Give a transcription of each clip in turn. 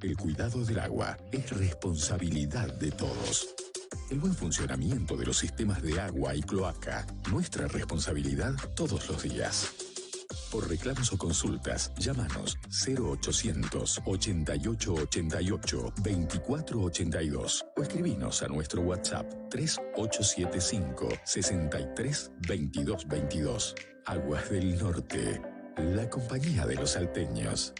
El cuidado del agua es responsabilidad de todos. El buen funcionamiento de los sistemas de agua y cloaca, nuestra responsabilidad todos los días. Por reclamos o consultas, llámanos 0800 88 88 24 82 o escribinos a nuestro WhatsApp 3875 63 22 22. Aguas del Norte, la compañía de los salteños.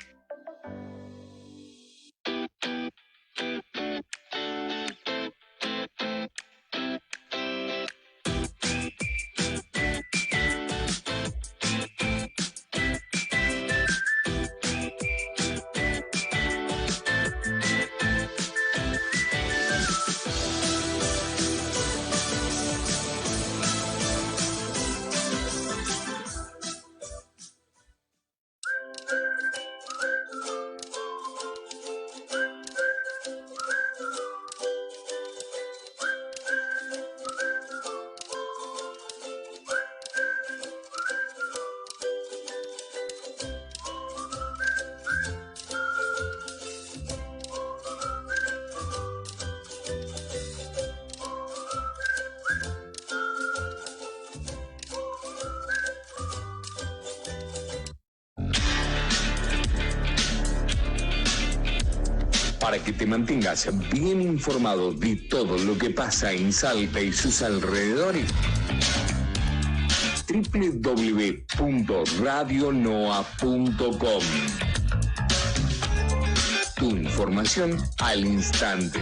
Para que te mantengas bien informado de todo lo que pasa en Salta y sus alrededores, www.radionoa.com. Tu información al instante.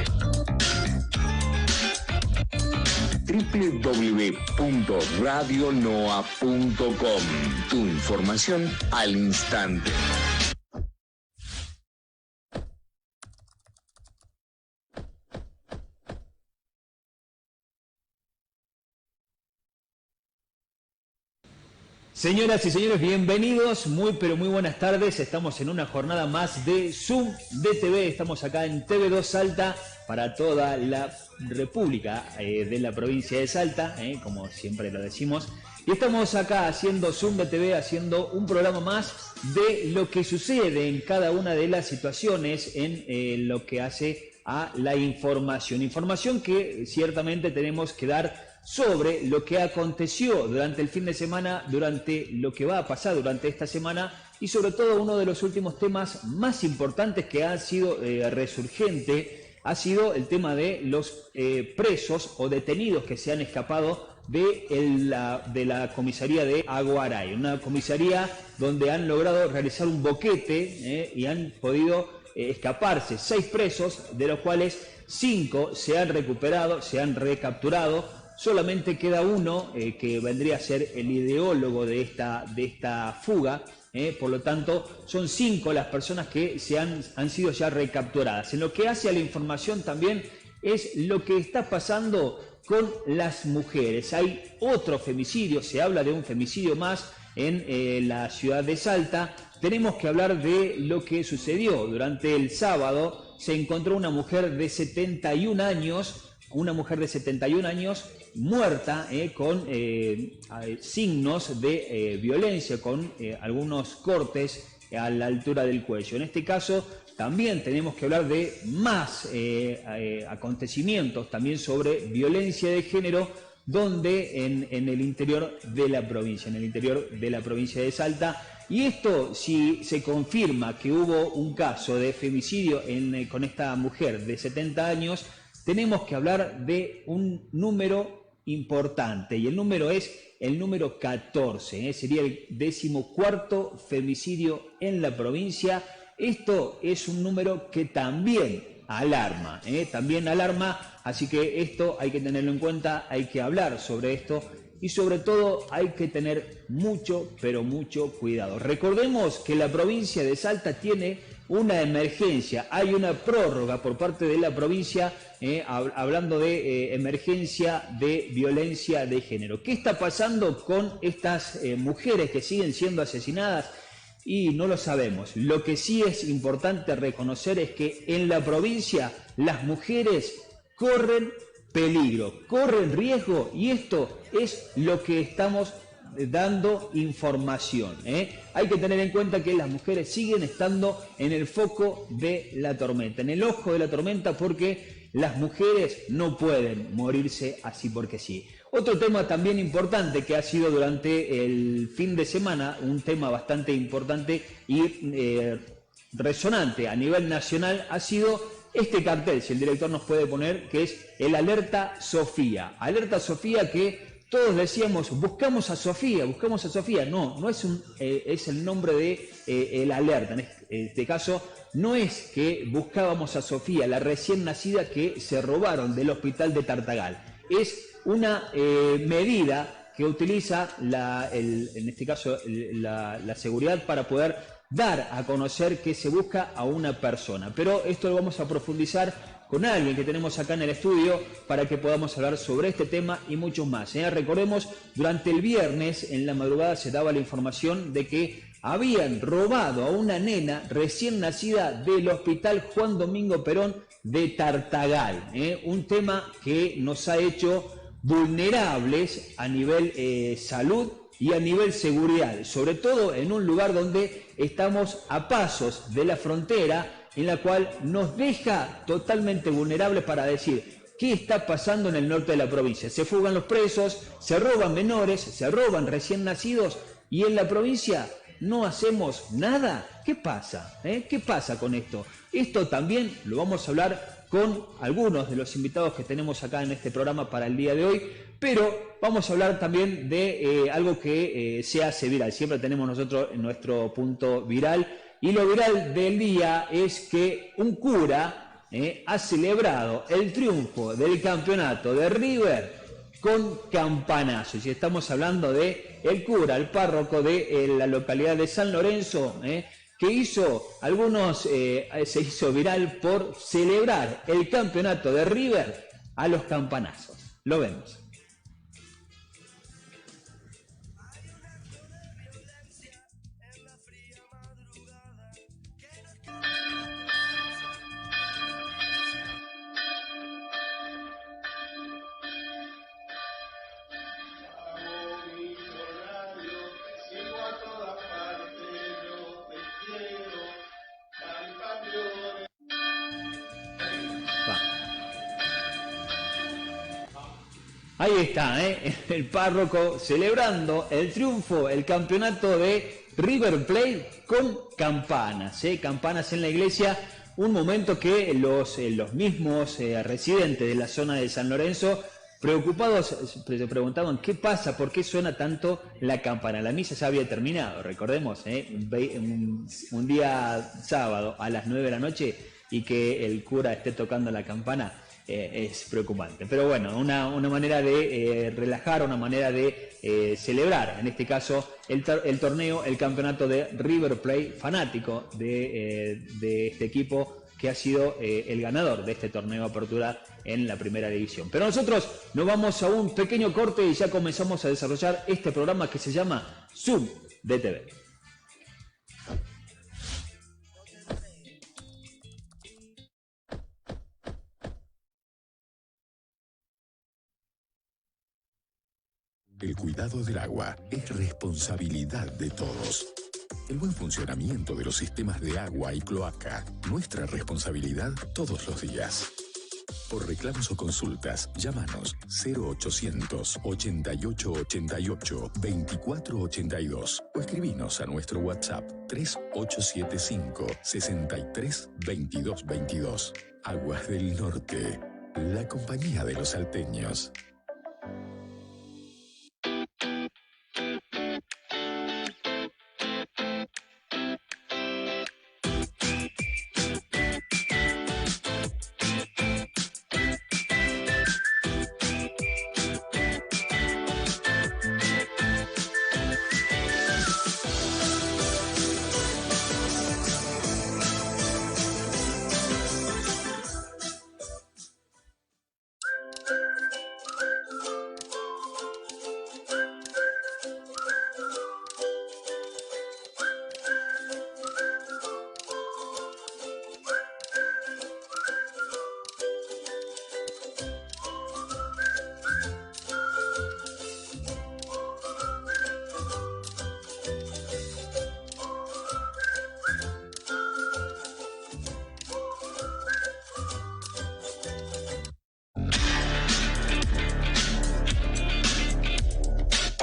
www.radionoa.com. Tu información al instante. Señoras y señores, bienvenidos, muy pero muy buenas tardes. Estamos en una jornada más de Zoom DTV. Estamos acá en TV2 Salta para toda la República de la provincia de Salta, como siempre lo decimos. Y estamos acá haciendo Zoom DTV, haciendo un programa más de lo que sucede en cada una de las situaciones en lo que hace a la información. Información que ciertamente tenemos que dar sobre lo que aconteció durante el fin de semana, durante lo que va a pasar durante esta semana y sobre todo uno de los últimos temas más importantes que ha sido resurgente ha sido el tema de los presos o detenidos que se han escapado de la comisaría de Aguaray, una comisaría donde han logrado realizar un boquete y han podido escaparse 6 presos, de los cuales 5 se han recuperado, se han recapturado. Solamente queda uno que vendría a ser el ideólogo de esta fuga. Por lo tanto, son 5 las personas que han sido ya recapturadas. En lo que hace a la información también es lo que está pasando con las mujeres. Hay otro femicidio, se habla de un femicidio más en la ciudad de Salta. Tenemos que hablar de lo que sucedió durante el sábado. Se encontró una mujer de 71 años, muerta con signos de violencia, con algunos cortes a la altura del cuello. En este caso también tenemos que hablar de más acontecimientos también sobre violencia de género, donde en el interior de la provincia, de Salta. Y esto, si se confirma que hubo un caso de femicidio con esta mujer de 70 años, tenemos que hablar de un número importante, y el número es el número 14, sería el 14º femicidio en la provincia. Esto es un número que también alarma, así que esto hay que tenerlo en cuenta, hay que hablar sobre esto y sobre todo hay que tener mucho, pero mucho cuidado. Recordemos que la provincia de Salta tiene una emergencia, hay una prórroga por parte de la provincia, hablando de emergencia de violencia de género. ¿Qué está pasando con estas mujeres que siguen siendo asesinadas? Y no lo sabemos. Lo que sí es importante reconocer es que en la provincia las mujeres corren peligro, corren riesgo, y esto es lo que estamos dando información. Hay que tener en cuenta que las mujeres siguen estando en el foco de la tormenta, en el ojo de la tormenta, porque las mujeres no pueden morirse así porque sí. Otro tema también importante que ha sido durante el fin de semana, un tema bastante importante y resonante a nivel nacional, ha sido este cartel, si el director nos puede poner, que es el Alerta Sofía. Alerta Sofía, que todos decíamos, buscamos a Sofía. No es es el nombre de el alerta. En este caso, no es que buscábamos a Sofía, la recién nacida que se robaron del hospital de Tartagal. Es una medida que utiliza en este caso la seguridad para poder dar a conocer que se busca a una persona. Pero esto lo vamos a profundizar con alguien que tenemos acá en el estudio para que podamos hablar sobre este tema y muchos más. Recordemos, durante el viernes en la madrugada se daba la información de que habían robado a una nena recién nacida del Hospital Juan Domingo Perón de Tartagal. Un tema que nos ha hecho vulnerables a nivel salud y a nivel seguridad, sobre todo en un lugar donde estamos a pasos de la frontera, en la cual nos deja totalmente vulnerables para decir qué está pasando en el norte de la provincia. Se fugan los presos, se roban menores, se roban recién nacidos, y en la provincia no hacemos nada. ¿Qué pasa? ¿Qué pasa con esto? Esto también lo vamos a hablar con algunos de los invitados que tenemos acá en este programa para el día de hoy, pero vamos a hablar también de algo que se hace viral. Siempre tenemos nosotros en nuestro punto viral, y lo viral del día es que un cura ha celebrado el triunfo del campeonato de River con campanazos. Y estamos hablando de el cura, el párroco de la localidad de San Lorenzo, que se hizo viral por celebrar el campeonato de River a los campanazos. Lo vemos. Ahí está, el párroco celebrando el triunfo, el campeonato de River Plate con campanas, campanas en la iglesia. Un momento que los mismos residentes de la zona de San Lorenzo, preocupados, se preguntaban qué pasa, por qué suena tanto la campana. La misa ya había terminado, recordemos, un día sábado a las 9 de la noche, y que el cura esté tocando la campana. Es preocupante, pero bueno, una manera de relajar, una manera de celebrar, en este caso, el torneo, el campeonato de River Plate, fanático de este equipo que ha sido el ganador de este torneo de apertura en la primera división. Pero nosotros nos vamos a un pequeño corte y ya comenzamos a desarrollar este programa que se llama Zoom DTV. El cuidado del agua es responsabilidad de todos. El buen funcionamiento de los sistemas de agua y cloaca, nuestra responsabilidad todos los días. Por reclamos o consultas, llámanos 0800 88 88 24 82 o escribinos a nuestro WhatsApp 3875 63 22 22. Aguas del Norte, la compañía de los salteños.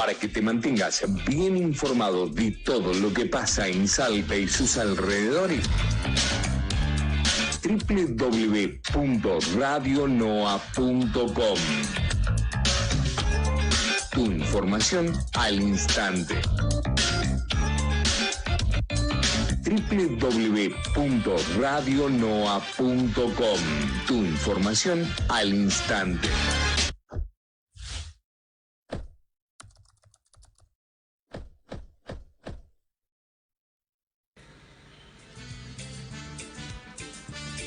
para que te mantengas bien informado de todo lo que pasa en Salta y sus alrededores. www.radionoa.com. Tu información al instante. www.radionoa.com. Tu información al instante.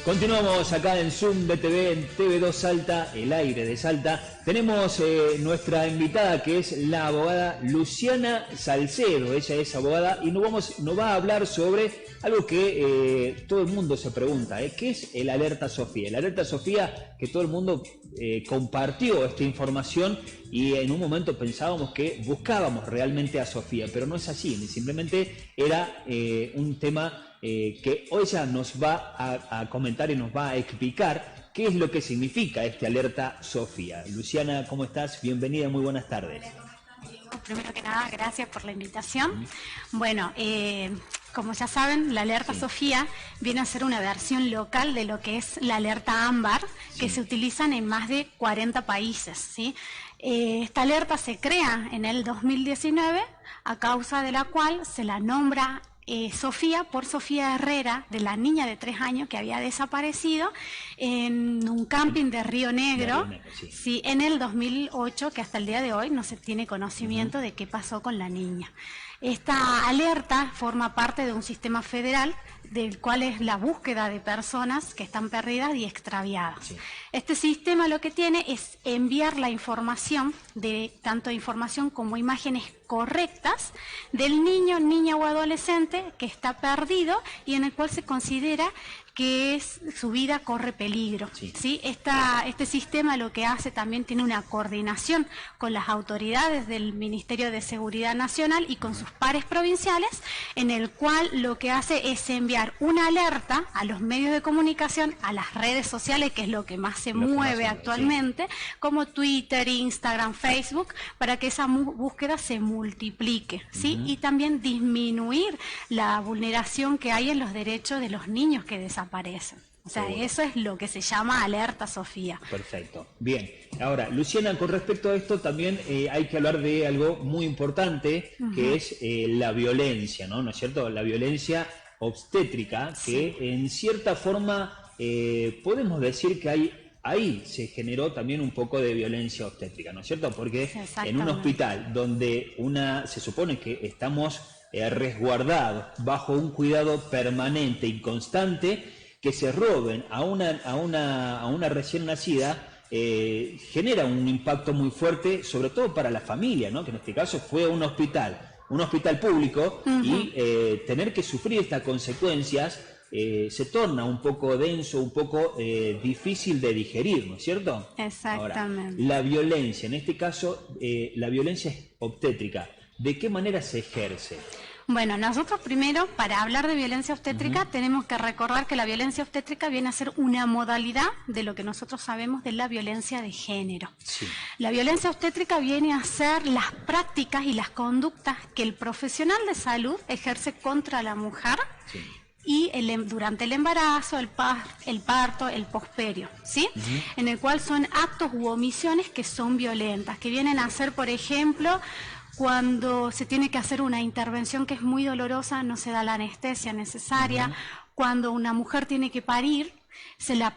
Continuamos acá en Zoom BTV, en TV2 Salta, el aire de Salta. Tenemos nuestra invitada, que es la abogada Luciana Salcedo. Ella es abogada y nos va a hablar sobre algo que todo el mundo se pregunta, ¿qué es el Alerta Sofía? El Alerta Sofía, que todo el mundo compartió esta información y en un momento pensábamos que buscábamos realmente a Sofía, pero no es así, simplemente era un tema que hoy ella nos va a comentar y nos va a explicar qué es lo que significa este Alerta Sofía. Luciana, ¿cómo estás? Bienvenida, muy buenas tardes. Primero que nada, gracias por la invitación. Bueno, como ya saben, la Alerta Sofía viene a ser una versión local de lo que es la Alerta Ámbar, que se utilizan en más de 40 países, ¿sí? Esta alerta se crea en el 2019, a causa de la cual se la nombra Sofía por Sofía Herrera, de la niña de 3 años que había desaparecido en un camping de Río Negro, sí, en el 2008, que hasta el día de hoy no se tiene conocimiento de qué pasó con la niña. Esta alerta forma parte de un sistema federal del cual es la búsqueda de personas que están perdidas y extraviadas. Sí. Este sistema lo que tiene es enviar la información, tanto información como imágenes correctas del niño, niña o adolescente que está perdido y en el cual se considera que su vida corre peligro. Sí. ¿Sí? Este sistema lo que hace también tiene una coordinación con las autoridades del Ministerio de Seguridad Nacional y con sus pares provinciales, en el cual lo que hace es enviar una alerta a los medios de comunicación, a las redes sociales, que es lo que más se mueve actualmente, sí, como Twitter, Instagram, Facebook, para que esa búsqueda se multiplique, ¿sí? Y también disminuir la vulneración que hay en los derechos de los niños que desaparecen. O sea, eso es lo que se llama Alerta Sofía. Perfecto. Bien. Ahora, Luciana, con respecto a esto también hay que hablar de algo muy importante, que es la violencia, ¿no? ¿No es cierto? La violencia obstétrica, que en cierta forma podemos decir que ahí se generó también un poco de violencia obstétrica, ¿no es cierto? Porque en un hospital donde se supone que estamos resguardados bajo un cuidado permanente y constante, que se roben a una recién nacida genera un impacto muy fuerte, sobre todo para la familia, ¿no? Que en este caso fue un hospital público, y tener que sufrir estas consecuencias se torna un poco denso, un poco difícil de digerir, ¿no es cierto? Exactamente. Ahora, la violencia, en este caso, la violencia obstétrica, ¿de qué manera se ejerce? Bueno, nosotros primero, para hablar de violencia obstétrica, tenemos que recordar que la violencia obstétrica viene a ser una modalidad de lo que nosotros sabemos de la violencia de género. Sí. La violencia obstétrica viene a ser las prácticas y las conductas que el profesional de salud ejerce contra la mujer, sí, y durante el embarazo, el parto, el posperio, ¿sí? En el cual son actos u omisiones que son violentas, que vienen a ser, por ejemplo, cuando se tiene que hacer una intervención que es muy dolorosa, no se da la anestesia necesaria. Cuando una mujer tiene que parir, se la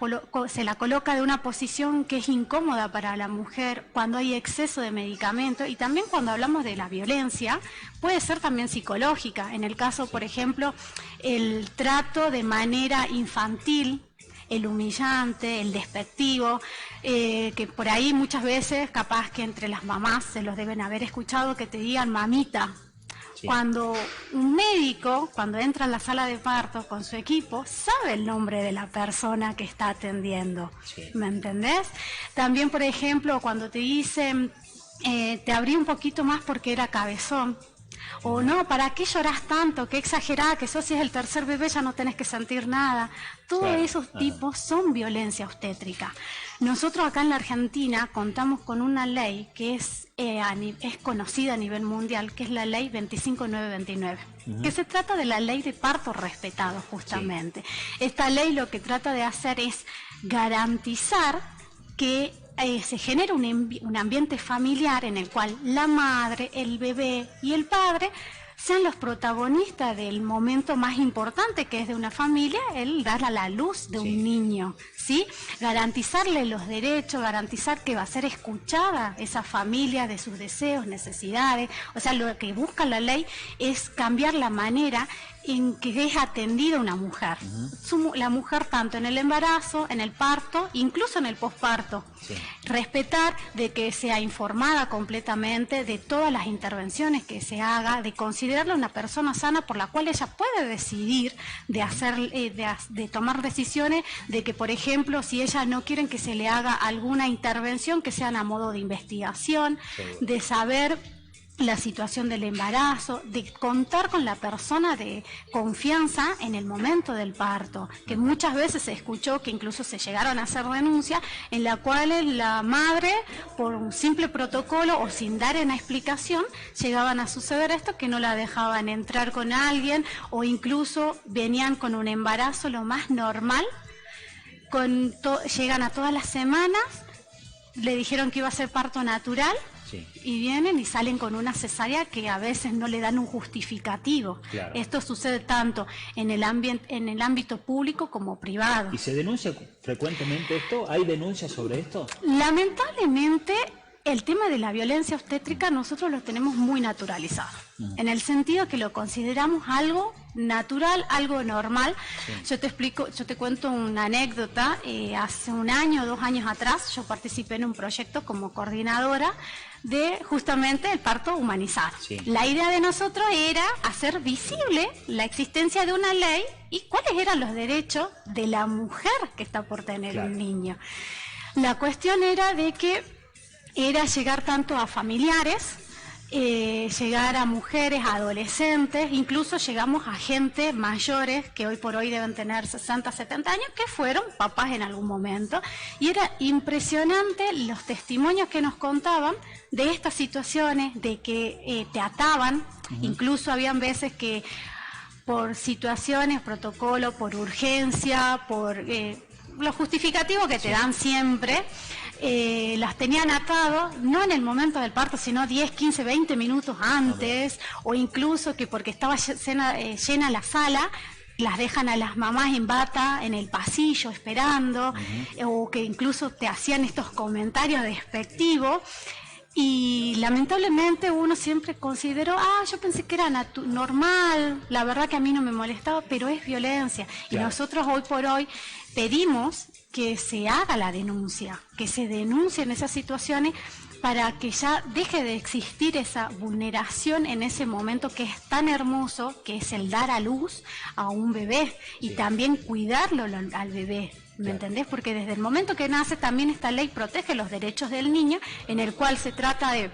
coloca de una posición que es incómoda para la mujer, cuando hay exceso de medicamento, y también cuando hablamos de la violencia, puede ser también psicológica. En el caso, por ejemplo, el trato de manera infantil, el humillante, el despectivo, que por ahí muchas veces, capaz que entre las mamás se los deben haber escuchado, que te digan mamita. Sí. Cuando un médico, cuando entra en la sala de parto con su equipo, sabe el nombre de la persona que está atendiendo. Sí. ¿Me entendés? También, por ejemplo, cuando te dicen, te abrí un poquito más porque era cabezón. O no, ¿para qué llorás tanto? Qué exagerada, que sos, si es el tercer bebé ya no tenés que sentir nada. Todos esos tipos son violencia obstétrica. Nosotros acá en la Argentina contamos con una ley que es conocida a nivel mundial, que es la ley 25929, que se trata de la ley de parto respetado justamente. Esta ley lo que trata de hacer es garantizar que se genera un ambiente familiar en el cual la madre, el bebé y el padre sean los protagonistas del momento más importante que es de una familia, el dar a la luz de un niño, ¿sí? Garantizarle los derechos, garantizar que va a ser escuchada esa familia de sus deseos, necesidades. O sea, lo que busca la ley es cambiar la manera en que es atendida una mujer. La mujer tanto en el embarazo, en el parto, incluso en el posparto. Sí. Respetar de que sea informada completamente de todas las intervenciones que se haga, de considerarla una persona sana por la cual ella puede decidir de hacer, de tomar decisiones de que, por ejemplo, si ella no quieren que se le haga alguna intervención, que sean a modo de investigación, de saber la situación del embarazo, de contar con la persona de confianza en el momento del parto, que muchas veces se escuchó que incluso se llegaron a hacer denuncias en la cual la madre, por un simple protocolo o sin dar una explicación, llegaban a suceder esto, que no la dejaban entrar con alguien o incluso venían con un embarazo lo más normal, llegan a todas las semanas, le dijeron que iba a ser parto natural. Sí. Y vienen y salen con una cesárea que a veces no le dan un justificativo. Claro. Esto sucede tanto en el ámbito público como privado. ¿Y se denuncia frecuentemente esto? ¿Hay denuncias sobre esto? Lamentablemente, el tema de la violencia obstétrica nosotros lo tenemos muy naturalizado, en el sentido que lo consideramos algo natural, algo normal. Sí. Yo te cuento una anécdota. Hace un año, 2 años atrás, yo participé en un proyecto como coordinadora de justamente el parto humanizado. Sí. La idea de nosotros era hacer visible la existencia de una ley y cuáles eran los derechos de la mujer que está por tener un niño. La cuestión era de que era llegar tanto a familiares, llegar a mujeres, a adolescentes, incluso llegamos a gente mayores que hoy por hoy deben tener 60, 70 años, que fueron papás en algún momento, y era impresionante los testimonios que nos contaban de estas situaciones, de que te ataban, incluso habían veces que por situaciones, protocolo, por urgencia, por los justificativos que te dan siempre, las tenían atado, no en el momento del parto, sino 10, 15, 20 minutos antes, o incluso que porque estaba llena la sala, las dejan a las mamás en bata en el pasillo esperando, o que incluso te hacían estos comentarios despectivos. Y lamentablemente uno siempre consideró, yo pensé que era normal, la verdad que a mí no me molestaba, pero es violencia. Claro. Y nosotros hoy por hoy pedimos que se haga la denuncia, que se denuncien esas situaciones para que ya deje de existir esa vulneración en ese momento que es tan hermoso, que es el dar a luz a un bebé y también cuidarlo al bebé. ¿Me entendés? Porque desde el momento que nace también esta ley protege los derechos del niño, en el cual se trata de,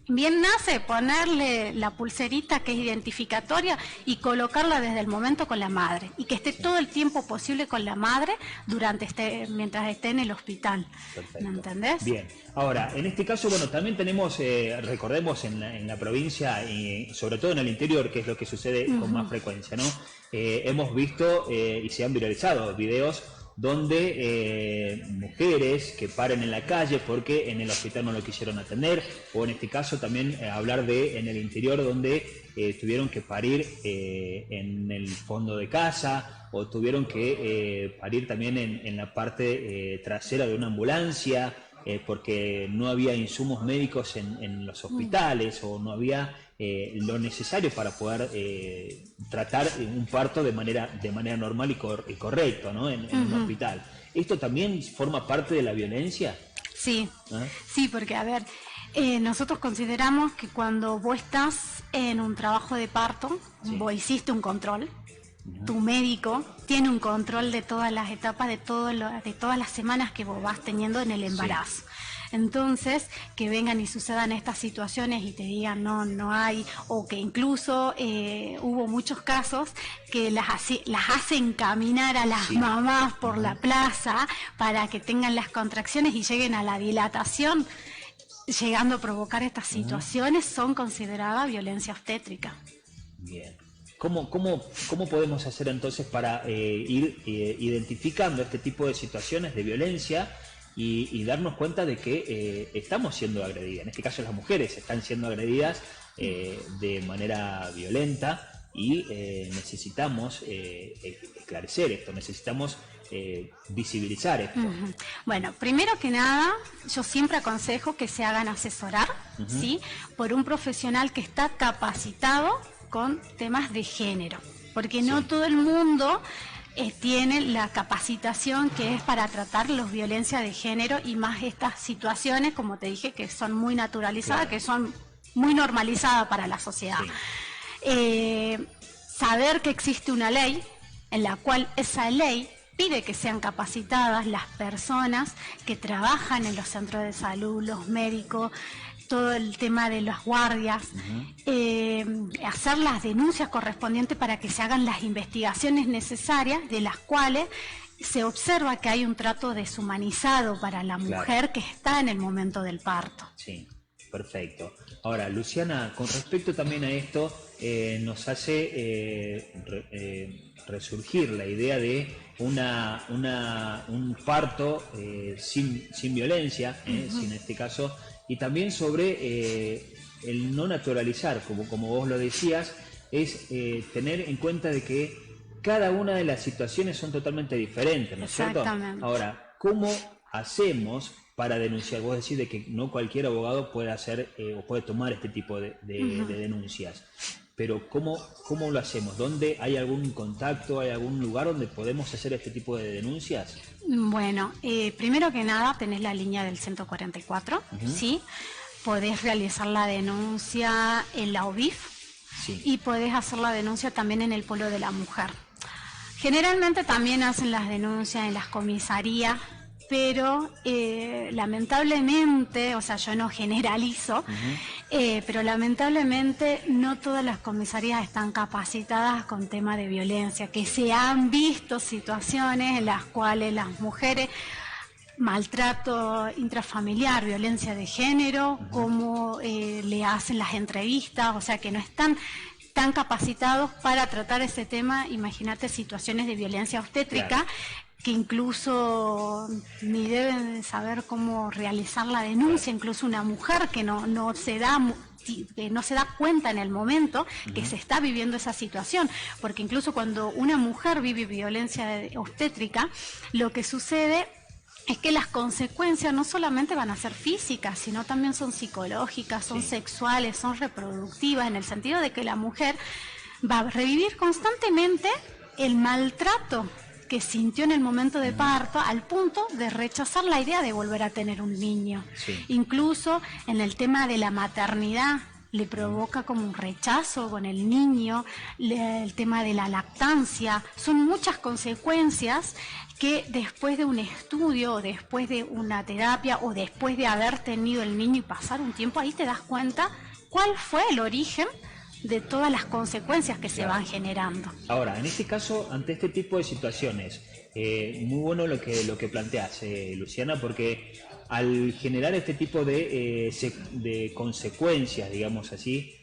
bien nace, ponerle la pulserita que es identificatoria y colocarla desde el momento con la madre, y que esté todo el tiempo posible con la madre mientras esté en el hospital. Perfecto. ¿Me entendés? Bien. Ahora, en este caso, bueno, también tenemos, recordemos en la provincia y sobre todo en el interior, que es lo que sucede con más frecuencia, ¿no? Hemos visto y se han viralizado videos donde mujeres que paren en la calle porque en el hospital no lo quisieron atender, o en este caso también hablar de en el interior donde tuvieron que parir en el fondo de casa, o tuvieron que parir también en la parte trasera de una ambulancia, porque no había insumos médicos en los hospitales, o no había lo necesario para poder tratar un parto de manera normal y correcto, ¿no? en un hospital. ¿Esto también forma parte de la violencia? Sí, sí, porque a ver, nosotros consideramos que cuando vos estás en un trabajo de parto, vos hiciste un control, tu médico tiene un control de todas las etapas, de todas las semanas que vos vas teniendo en el embarazo. Entonces, que vengan y sucedan estas situaciones y te digan no hay, o que incluso hubo muchos casos que las hacen caminar a las mamás por la plaza para que tengan las contracciones y lleguen a la dilatación, llegando a provocar estas situaciones, son consideradas violencia obstétrica. Bien. ¿Cómo podemos hacer entonces para ir identificando este tipo de situaciones de violencia y darnos cuenta de que estamos siendo agredidas? En este caso las mujeres están siendo agredidas de manera violenta y necesitamos esclarecer esto, necesitamos visibilizar esto. Bueno, primero que nada, yo siempre aconsejo que se hagan asesorar, ¿sí?, por un profesional que está capacitado con temas de género, porque no todo el mundo tiene la capacitación que es para tratar las violencias de género y más estas situaciones, como te dije, que son muy naturalizadas, que son muy normalizadas para la sociedad. Saber que existe una ley en la cual esa ley pide que sean capacitadas las personas que trabajan en los centros de salud, los médicos, todo el tema de las guardias, hacer las denuncias correspondientes para que se hagan las investigaciones necesarias, de las cuales se observa que hay un trato deshumanizado para la mujer que está en el momento del parto. Sí, perfecto. Ahora, Luciana, con respecto también a esto, nos hace resurgir la idea de un parto sin violencia, sin este caso, y también sobre el no naturalizar, como vos lo decías, es tener en cuenta de que cada una de las situaciones son totalmente diferentes, ¿no es cierto? Exactamente. Ahora, ¿cómo hacemos para denunciar? Vos decís de que no cualquier abogado puede hacer o puede tomar este tipo de denuncias, pero ¿cómo lo hacemos? ¿Dónde hay algún contacto, hay algún lugar donde podemos hacer este tipo de denuncias? Bueno, primero que nada tenés la línea del 144, ¿sí? Podés realizar la denuncia en la OBIF y podés hacer la denuncia también en el Polo de la Mujer. Generalmente también hacen las denuncias en las comisarías, pero lamentablemente, o sea, yo no generalizo, pero lamentablemente no todas las comisarías están capacitadas con temas de violencia, que se han visto situaciones en las cuales las mujeres, maltrato intrafamiliar, violencia de género, cómo le hacen las entrevistas, o sea, que no están tan capacitados para tratar ese tema. Imagínate situaciones de violencia obstétrica, que incluso ni deben saber cómo realizar la denuncia, incluso una mujer que no se da cuenta en el momento que se está viviendo esa situación, porque incluso cuando una mujer vive violencia obstétrica, lo que sucede es que las consecuencias no solamente van a ser físicas, sino también son psicológicas, son sexuales, son reproductivas, en el sentido de que la mujer va a revivir constantemente el maltrato que sintió en el momento de parto, al punto de rechazar la idea de volver a tener un niño. Incluso en el tema de la maternidad, le provoca como un rechazo con el niño, el tema de la lactancia, son muchas consecuencias que después de un estudio, o después de una terapia, o después de haber tenido el niño y pasar un tiempo, ahí te das cuenta cuál fue el origen de todas las consecuencias que se van generando. Ahora, en este caso, ante este tipo de situaciones, muy bueno lo que planteas, Luciana, porque al generar este tipo de consecuencias, digamos así,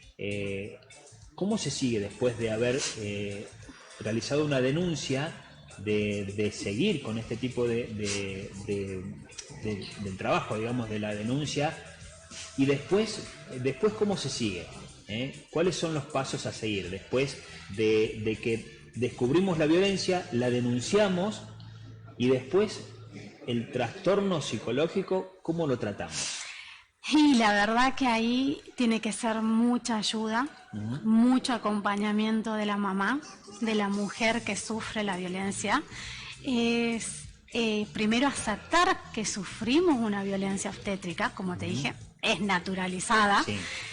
¿cómo se sigue después de haber realizado una denuncia, de seguir con este tipo del trabajo, digamos, de la denuncia, y después cómo se sigue? ¿Cuáles son los pasos a seguir después de que descubrimos la violencia, la denunciamos, y después el trastorno psicológico, cómo lo tratamos? Y la verdad que ahí tiene que ser mucha ayuda, mucho acompañamiento de la mamá, de la mujer que sufre la violencia. Es primero aceptar que sufrimos una violencia obstétrica, como te dije, es naturalizada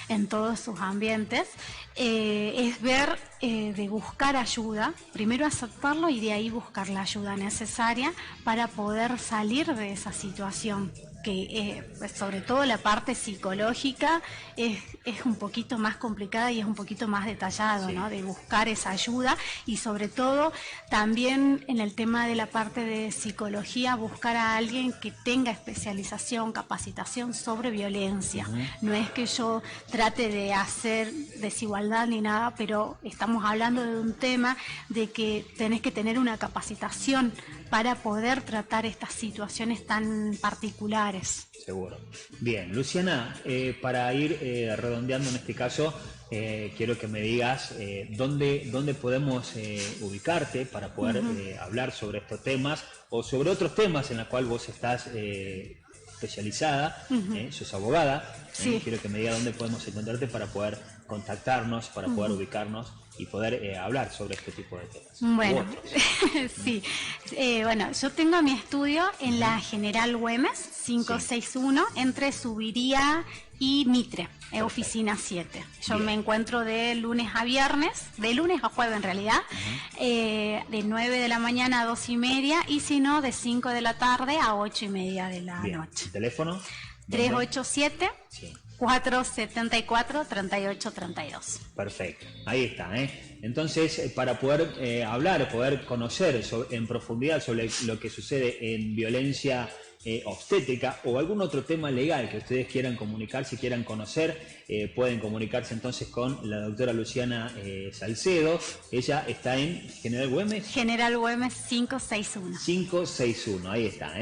en todos sus ambientes. Es ver, de buscar ayuda, primero aceptarlo y de ahí buscar la ayuda necesaria para poder salir de esa situación. que sobre todo la parte psicológica es un poquito más complicada y es un poquito más detallado, sí, ¿no? De buscar esa ayuda y sobre todo también en el tema de la parte de psicología, buscar a alguien que tenga especialización, capacitación sobre violencia. No es que yo trate de hacer desigualdad ni nada, pero estamos hablando de un tema de que tenés que tener una capacitación para poder tratar estas situaciones tan particulares. Seguro. Bien, Luciana, para ir redondeando en este caso, quiero que me digas dónde podemos ubicarte para poder hablar sobre estos temas o sobre otros temas en los cuales vos estás especializada, sos abogada. Sí. Quiero que me digas dónde podemos encontrarte para poder contactarnos, para poder ubicarnos y poder hablar sobre este tipo de temas. Bueno, sí. Bueno, yo tengo mi estudio en la General Güemes 561 entre Subiría y Mitre, oficina 7. Yo me encuentro de lunes a viernes, de lunes a jueves en realidad, de 9 de la mañana a 2:30 y si no, de 5 de la tarde a 8:30 de la noche. ¿El teléfono? 387 474-3832. Perfecto, ahí está. Entonces, para poder hablar, poder conocer en profundidad sobre lo que sucede en violencia obstétrica o algún otro tema legal que ustedes quieran comunicar, si quieran conocer, pueden comunicarse entonces con la doctora Luciana Salcedo. Ella está en General Güemes. General Güemes 561. 561, ahí está.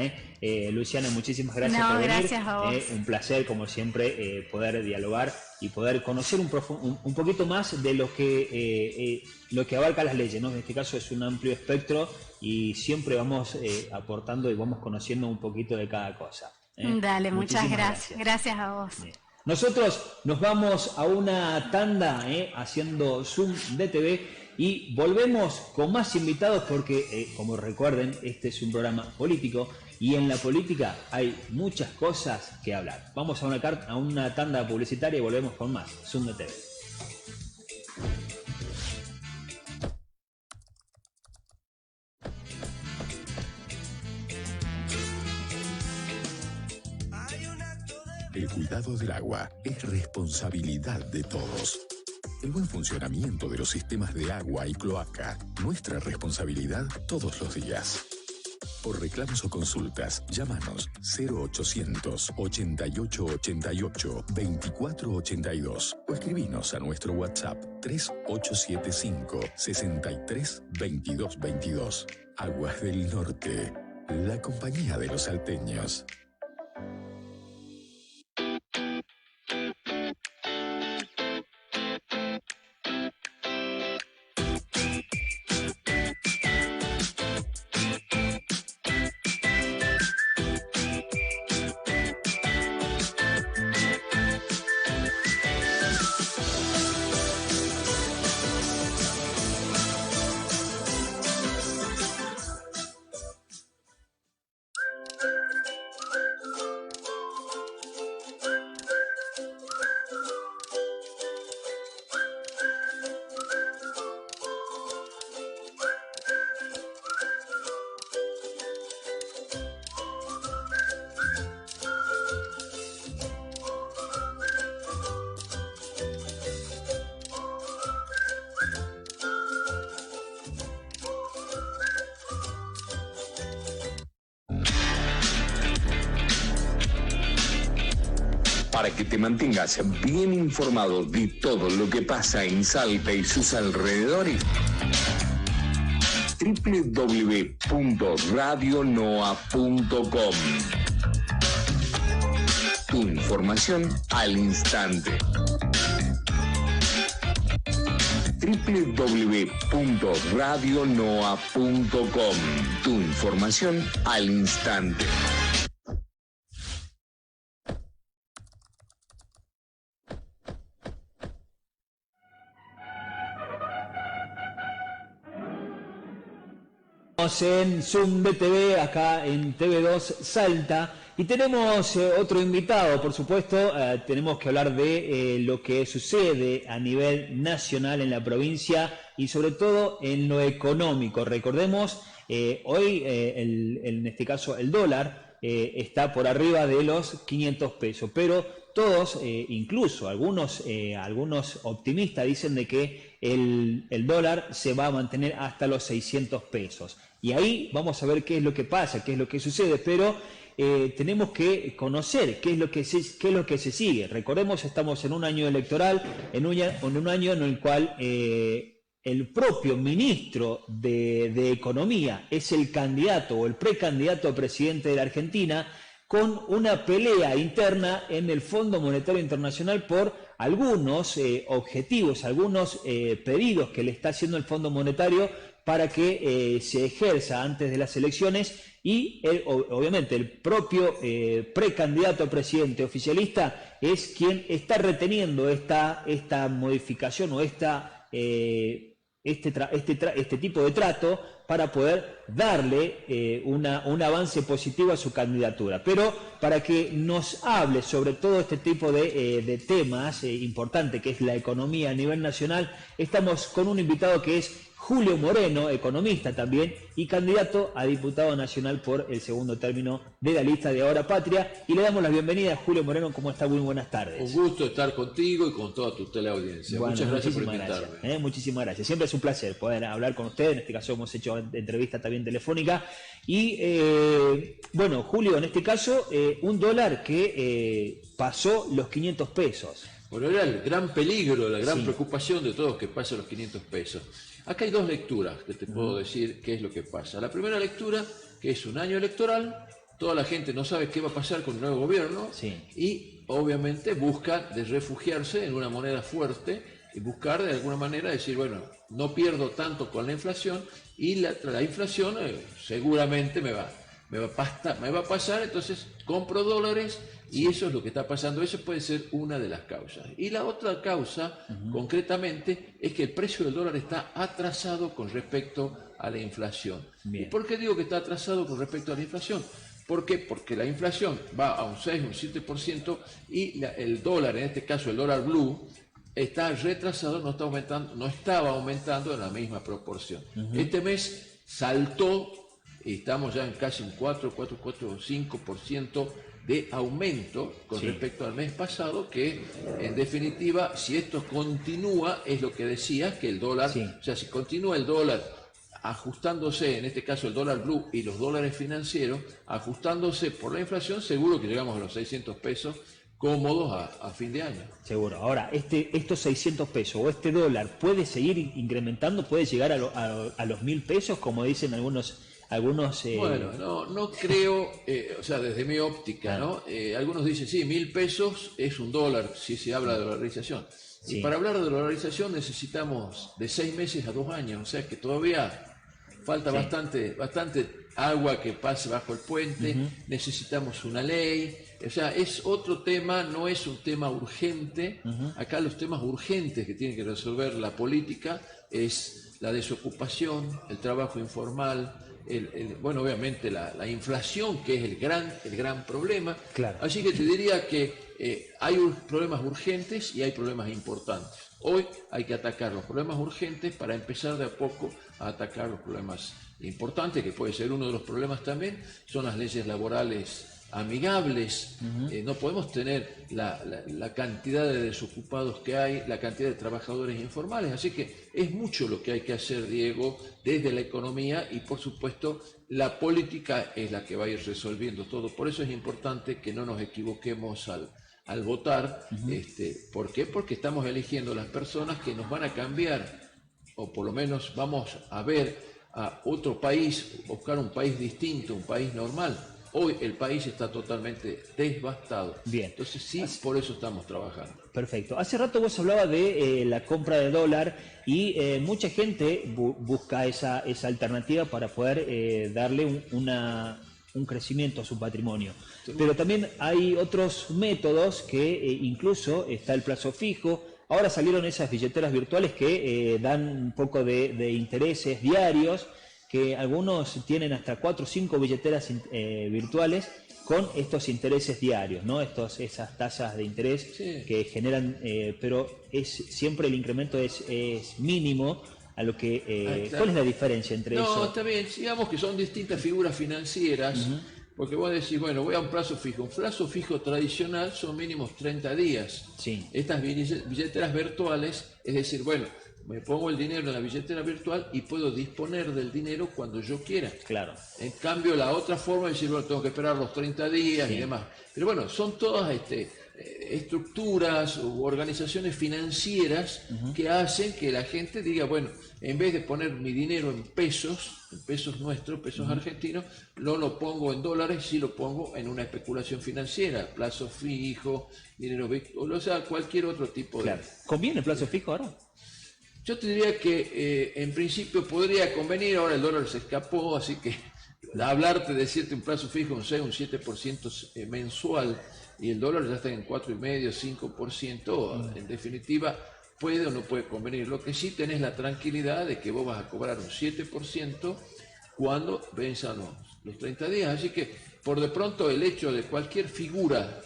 Luciana, muchísimas gracias por venir. Gracias a vos. Un placer, como siempre, poder dialogar y poder conocer un poquito más de lo que abarca las leyes, ¿no? En este caso es un amplio espectro y siempre vamos aportando y vamos conociendo un poquito de cada cosa. Dale, muchas gracias. Gracias a vos. Bien. Nosotros nos vamos a una tanda haciendo Zoom DTV y volvemos con más invitados porque, como recuerden, este es un programa político y en la política hay muchas cosas que hablar. Vamos a una tanda publicitaria y volvemos con más Zoom DTV. El cuidado del agua es responsabilidad de todos. El buen funcionamiento de los sistemas de agua y cloaca, nuestra responsabilidad todos los días. Por reclamos o consultas, llámanos 0800 88 88 24 82 o escribinos a nuestro WhatsApp 3875 63 22 22. Aguas del Norte, la compañía de los salteños. Para que te mantengas bien informado de todo lo que pasa en Salta y sus alrededores, www.radionoa.com. Tu información al instante. www.radionoa.com. Tu información al instante. En Zoom DTV, acá en TV2 Salta, y tenemos otro invitado, por supuesto. Tenemos que hablar de lo que sucede a nivel nacional en la provincia y sobre todo en lo económico. Recordemos, hoy en este caso el dólar está por arriba de los 500 pesos, pero todos, incluso algunos optimistas dicen de que el dólar se va a mantener hasta los 600 pesos. Y ahí vamos a ver qué es lo que pasa, qué es lo que sucede, pero tenemos que conocer qué es lo que se sigue. Recordemos, estamos en un año electoral, en un año en el cual el propio ministro de Economía es el candidato o el precandidato a presidente de la Argentina, con una pelea interna en el Fondo Monetario Internacional por algunos objetivos, algunos pedidos que le está haciendo el Fondo Monetario para que se ejerza antes de las elecciones, y obviamente el propio precandidato a presidente oficialista es quien está reteniendo esta modificación o este tipo de trato para poder darle un avance positivo a su candidatura. Pero para que nos hable sobre todo este tipo de temas importantes, que es la economía a nivel nacional, estamos con un invitado que es Julio Moreno, economista también y candidato a diputado nacional por el segundo término de la lista de Ahora Patria. Y le damos la bienvenida a Julio Moreno. ¿Cómo está? Muy buenas tardes. Un gusto estar contigo y con toda tu teleaudiencia. Bueno, muchas gracias por invitarme. Muchísimas gracias. Siempre es un placer poder hablar con usted. En este caso hemos hecho entrevista también telefónica. Y bueno, Julio, en este caso, un dólar que pasó los 500 pesos. Bueno, era el gran peligro, la gran preocupación de todos que pasa los 500 pesos. Acá hay dos lecturas que te puedo decir qué es lo que pasa. La primera lectura, que es un año electoral, toda la gente no sabe qué va a pasar con el nuevo gobierno y obviamente busca de refugiarse en una moneda fuerte y buscar de alguna manera decir, bueno, no pierdo tanto con la inflación y la inflación seguramente me va a pasar, entonces compro dólares y eso es lo que está pasando. Eso puede ser una de las causas. Y la otra causa, concretamente, es que el precio del dólar está atrasado con respecto a la inflación. Bien. ¿Y por qué digo que está atrasado con respecto a la inflación? ¿Por qué? Porque la inflación va a un 6, un 7% y el dólar, en este caso el dólar blue, está retrasado, no estaba aumentando en la misma proporción. Este mes saltó y estamos ya en casi un 5% de aumento con respecto al mes pasado, que en definitiva, si esto continúa, es lo que decías, que el dólar, o sea, si continúa el dólar ajustándose, en este caso el dólar blue y los dólares financieros, ajustándose por la inflación, seguro que llegamos a los 600 pesos cómodos a fin de año. Seguro. Ahora, estos 600 pesos o este dólar puede seguir incrementando, puede llegar a los 1.000 pesos, como dicen algunos. Bueno, no creo, o sea, desde mi óptica, ¿no? Algunos dicen, sí, 1.000 pesos es un dólar, si se habla de dolarización. Y para hablar de dolarización necesitamos de 6 meses a 2 años, o sea que todavía falta bastante agua que pase bajo el puente, necesitamos una ley, o sea, es otro tema, no es un tema urgente. Acá los temas urgentes que tiene que resolver la política es la desocupación, el trabajo informal, bueno, obviamente la inflación, que es el gran problema. Claro. Así que te diría que hay problemas urgentes y hay problemas importantes. Hoy hay que atacar los problemas urgentes para empezar de a poco a atacar los problemas importantes, que puede ser uno de los problemas también, son las leyes laborales amigables. No podemos tener la cantidad de desocupados que hay, la cantidad de trabajadores informales, así que es mucho lo que hay que hacer, Diego, desde la economía, y por supuesto la política es la que va a ir resolviendo todo. Por eso es importante que no nos equivoquemos al votar. ¿Por qué? Porque estamos eligiendo las personas que nos van a cambiar, o por lo menos vamos a ver a otro país, buscar un país distinto, un país normal. Hoy el país está totalmente devastado. Bien. Entonces sí, por eso estamos trabajando. Perfecto. Hace rato vos hablabas de la compra de dólar y mucha gente busca esa alternativa para poder darle un crecimiento a su patrimonio. Sí. Pero también hay otros métodos que incluso está el plazo fijo. Ahora salieron esas billeteras virtuales que dan un poco de intereses diarios, que algunos tienen hasta 4 o 5 billeteras virtuales con estos intereses diarios, ¿no? Esas tasas de interés que generan, pero siempre el incremento es mínimo a lo que... claro. ¿Cuál es la diferencia entre eso? No, está bien, digamos que son distintas figuras financieras, Porque vos decís, bueno, voy a un plazo fijo. Un plazo fijo tradicional son mínimos 30 días. Sí. Estas billeteras virtuales, es decir, bueno, me pongo el dinero en la billetera virtual y puedo disponer del dinero cuando yo quiera. Claro. En cambio, la otra forma es decir, bueno, tengo que esperar los 30 días y demás. Pero bueno, son todas estructuras u organizaciones financieras que hacen que la gente diga, bueno, en vez de poner mi dinero en pesos nuestros, pesos argentinos, no lo pongo en dólares, sí lo pongo en una especulación financiera, plazo fijo, dinero, o sea, cualquier otro tipo de... ¿Conviene el plazo fijo ahora? Yo te diría que en principio podría convenir, ahora el dólar se escapó, así que hablarte, decirte un plazo fijo, un 6, un 7% mensual, y el dólar ya está en 4,5, 5%, en definitiva, puede o no puede convenir. Lo que sí tenés la tranquilidad de que vos vas a cobrar un 7% cuando venzan los 30 días. Así que, por de pronto, el hecho de cualquier figura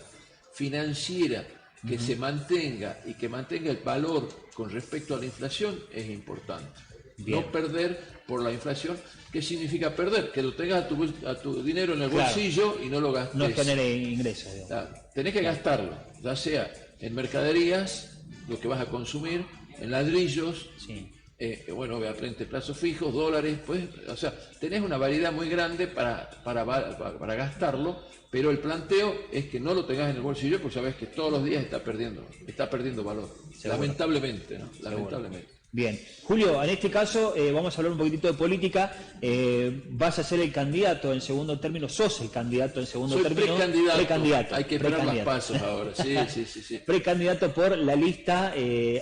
financiera que se mantenga y que mantenga el valor con respecto a la inflación es importante. Bien. No perder por la inflación. ¿Qué significa perder? Que lo tengas a tu dinero en el bolsillo y no lo gastes. No genere ingresos. Tenés que gastarlo, ya sea en mercaderías, lo que vas a consumir, en ladrillos, bueno, obviamente plazos fijos, dólares, pues, o sea, tenés una variedad muy grande para gastarlo, pero el planteo es que no lo tengas en el bolsillo porque sabes que todos los días está perdiendo valor. Seguro. Lamentablemente, ¿no? Lamentablemente. Bien, Julio, en este caso vamos a hablar un poquitito de política. Vas a ser el candidato en segundo término, sos el candidato en segundo término. Precandidato. Hay que esperar los pasos ahora. Sí. Precandidato por la lista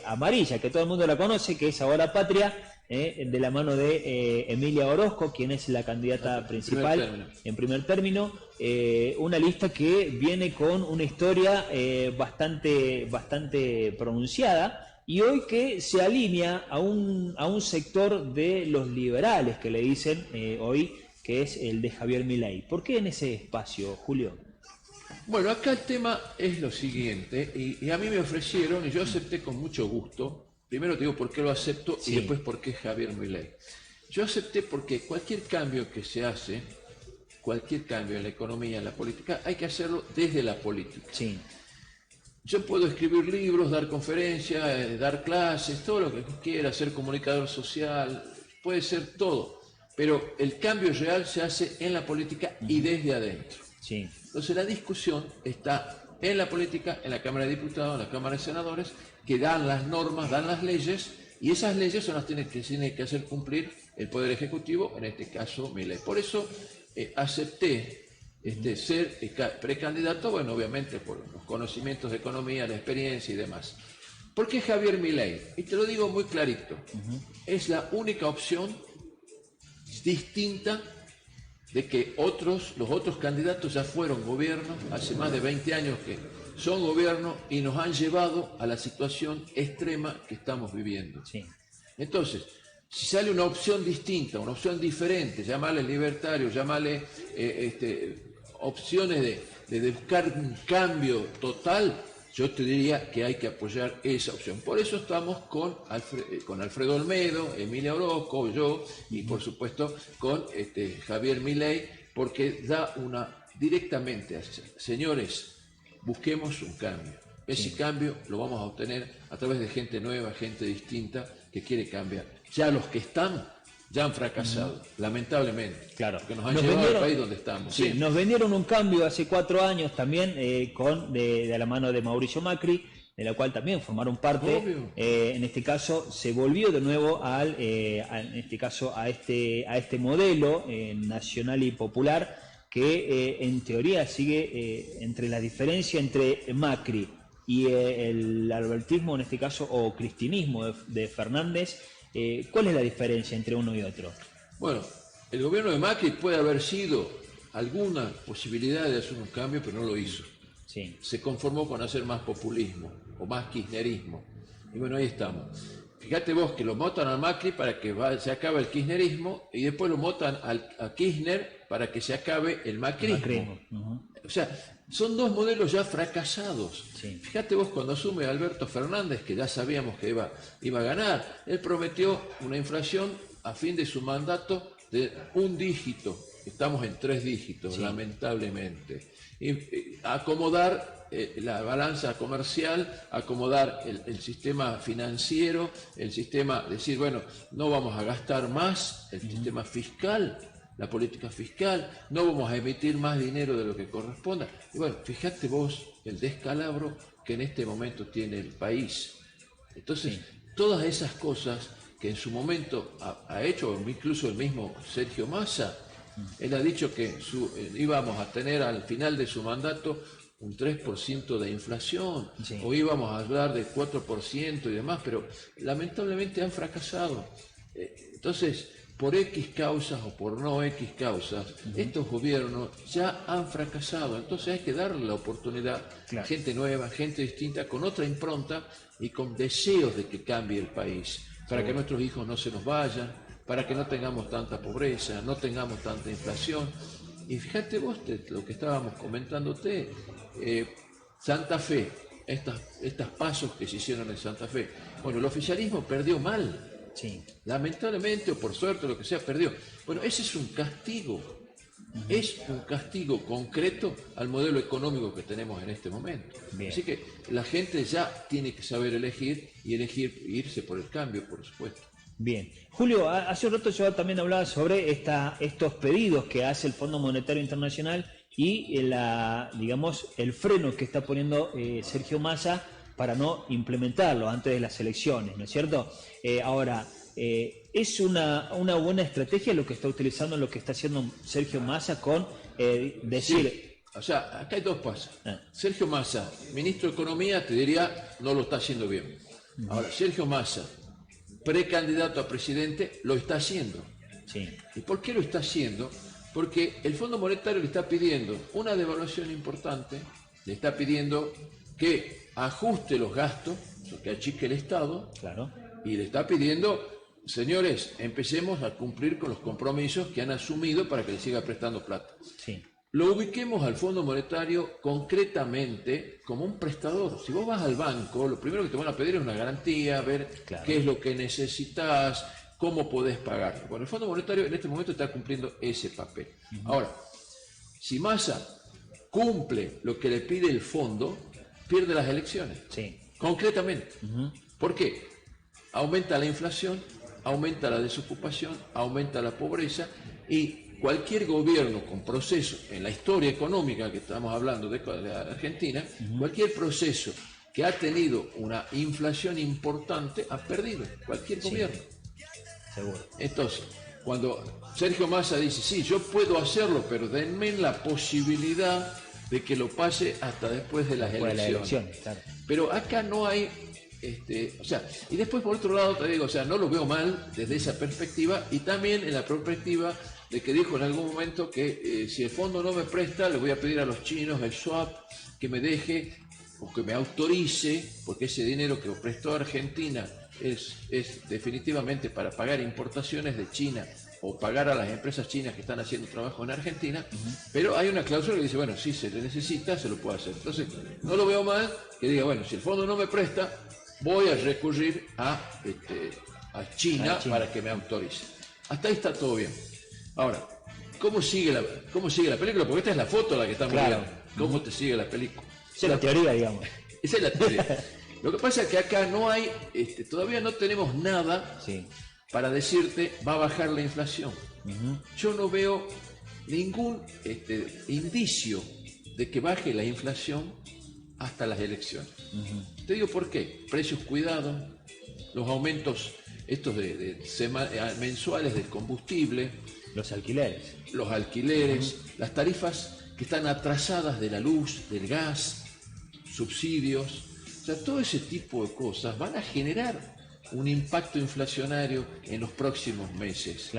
amarilla, que todo el mundo la conoce, que es Ahora Patria, de la mano de Emilia Orozco, quien es la candidata principal en primer término. Una lista que viene con una historia bastante pronunciada. Y hoy que se alinea a un sector de los liberales que le dicen hoy que es el de Javier Milei. ¿Por qué en ese espacio, Julio? Bueno, acá el tema es lo siguiente, y a mí me ofrecieron, y yo acepté con mucho gusto. Primero te digo por qué lo acepto y después por qué Javier Milei. Yo acepté porque cualquier cambio que se hace, cualquier cambio en la economía, en la política, hay que hacerlo desde la política. Sí. Yo puedo escribir libros, dar conferencias, dar clases, todo lo que quiera, ser comunicador social, puede ser todo, pero el cambio real se hace en la política y desde adentro. Sí. Entonces la discusión está en la política, en la Cámara de Diputados, en la Cámara de Senadores, que dan las normas, dan las leyes, y esas leyes son las que tiene que hacer cumplir el Poder Ejecutivo, en este caso Milei. Por eso acepté ser precandidato, bueno, obviamente por los conocimientos de economía, la experiencia y demás. ¿Por qué Javier Milei? Y te lo digo muy clarito, es la única opción distinta de que los otros candidatos ya fueron gobierno, hace más de 20 años que son gobierno y nos han llevado a la situación extrema que estamos viviendo. Sí. Entonces, si sale una opción distinta, una opción diferente, llámale libertario, llámale opciones de buscar un cambio total, yo te diría que hay que apoyar esa opción. Por eso estamos con Alfredo Olmedo, Emilia Orozco, yo y por supuesto con Javier Milei, porque da directamente, señores, busquemos un cambio. Ese cambio lo vamos a obtener a través de gente nueva, gente distinta que quiere cambiar. Ya los que están ya han fracasado, lamentablemente. Claro. Porque nos han llevado al país donde estamos. Sí, nos vendieron un cambio hace 4 años también de la mano de Mauricio Macri, de la cual también formaron parte. En este caso se volvió de nuevo a este modelo nacional y popular que en teoría sigue entre la diferencia entre Macri y el albertismo, en este caso, o cristinismo de Fernández. ¿Cuál es la diferencia entre uno y otro? Bueno, el gobierno de Macri puede haber sido alguna posibilidad de hacer un cambio, pero no lo hizo. Sí. Se conformó con hacer más populismo o más kirchnerismo. Y bueno, ahí estamos. Fíjate vos que lo votan a Macri para que se acabe el kirchnerismo y después lo votan a Kirchner para que se acabe el macrismo. O sea, son dos modelos ya fracasados. Sí. Fíjate vos cuando asume Alberto Fernández, que ya sabíamos que iba a ganar, él prometió una inflación a fin de su mandato de un dígito, estamos en 3 dígitos, lamentablemente. Y acomodar la balanza comercial, acomodar el sistema financiero, el sistema, decir, bueno, no vamos a gastar más, el sistema fiscal, la política fiscal, no vamos a emitir más dinero de lo que corresponda. Y bueno, fíjate vos el descalabro que en este momento tiene el país. Entonces, todas esas cosas que en su momento ha hecho incluso el mismo Sergio Massa, él ha dicho que íbamos a tener al final de su mandato un 3% de inflación, o íbamos a hablar de 4% y demás, pero lamentablemente han fracasado. Entonces, por X causas o por no X causas, estos gobiernos ya han fracasado. Entonces hay que darle la oportunidad a gente nueva, gente distinta, con otra impronta y con deseos de que cambie el país, para que nuestros hijos no se nos vayan, para que no tengamos tanta pobreza, no tengamos tanta inflación. Y fíjate vos lo que estábamos comentándote, Santa Fe, estos pasos que se hicieron en Santa Fe. Bueno, el oficialismo perdió mal. Lamentablemente o por suerte, lo que sea, perdió. Bueno, ese es un castigo, es un castigo concreto al modelo económico que tenemos en este momento. Así que la gente ya tiene que saber elegir y irse por el cambio, por supuesto. Bien. Julio, hace un rato yo también hablaba sobre estos pedidos que hace el Fondo Monetario Internacional y digamos, el freno que está poniendo Sergio Massa para no implementarlo antes de las elecciones, ¿no es cierto? Ahora, ¿es una buena estrategia lo que está utilizando, lo que está haciendo Sergio Massa con decir... Sí. O sea, acá hay 2 pasos. Sergio Massa, ministro de Economía, te diría, no lo está haciendo bien. Ahora, Sergio Massa, precandidato a presidente, lo está haciendo. ¿Y por qué lo está haciendo? Porque el Fondo Monetario le está pidiendo una devaluación importante, le está pidiendo que ajuste los gastos, que achique el Estado, y le está pidiendo, señores, empecemos a cumplir con los compromisos que han asumido para que le siga prestando plata. Lo ubiquemos al Fondo Monetario concretamente como un prestador. Si vos vas al banco, lo primero que te van a pedir es una garantía, ver qué es lo que necesitas, cómo podés pagar. Bueno, el Fondo Monetario en este momento está cumpliendo ese papel. Ahora, si Massa cumple lo que le pide el fondo, pierde las elecciones. Concretamente. ¿Por qué? Aumenta la inflación, aumenta la desocupación, aumenta la pobreza, y cualquier gobierno con proceso en la historia económica que estamos hablando de Argentina, cualquier proceso que ha tenido una inflación importante ha perdido, cualquier gobierno. Seguro. Entonces, cuando Sergio Massa dice, sí, yo puedo hacerlo, pero denme la posibilidad de que lo pase hasta después de las elecciones. Pero acá no hay, o sea, y después por otro lado te digo, o sea, no lo veo mal desde esa perspectiva, y también en la perspectiva de que dijo en algún momento que si el fondo no me presta, le voy a pedir a los chinos el swap, que me deje o que me autorice, porque ese dinero que prestó a Argentina es definitivamente para pagar importaciones de China o pagar a las empresas chinas que están haciendo trabajo en Argentina, pero hay una cláusula que dice, bueno, si se le necesita, se lo puede hacer. Entonces, no lo veo mal que diga, bueno, si el fondo no me presta, voy a recurrir a China para que me autorice. Hasta ahí está todo bien. Ahora, ¿cómo sigue la película? Porque esta es la foto la que estamos viendo. ¿Cómo te sigue la película? Esa es la teoría, digamos. Esa es la teoría. Lo que pasa es que acá no hay, todavía no tenemos nada para decirte va a bajar la inflación. Yo no veo ningún indicio de que baje la inflación hasta las elecciones. Te digo por qué. Precios cuidados, los aumentos estos mensuales del combustible, los alquileres, las tarifas que están atrasadas de la luz, del gas, subsidios. O sea, todo ese tipo de cosas van a generar un impacto inflacionario en los próximos meses.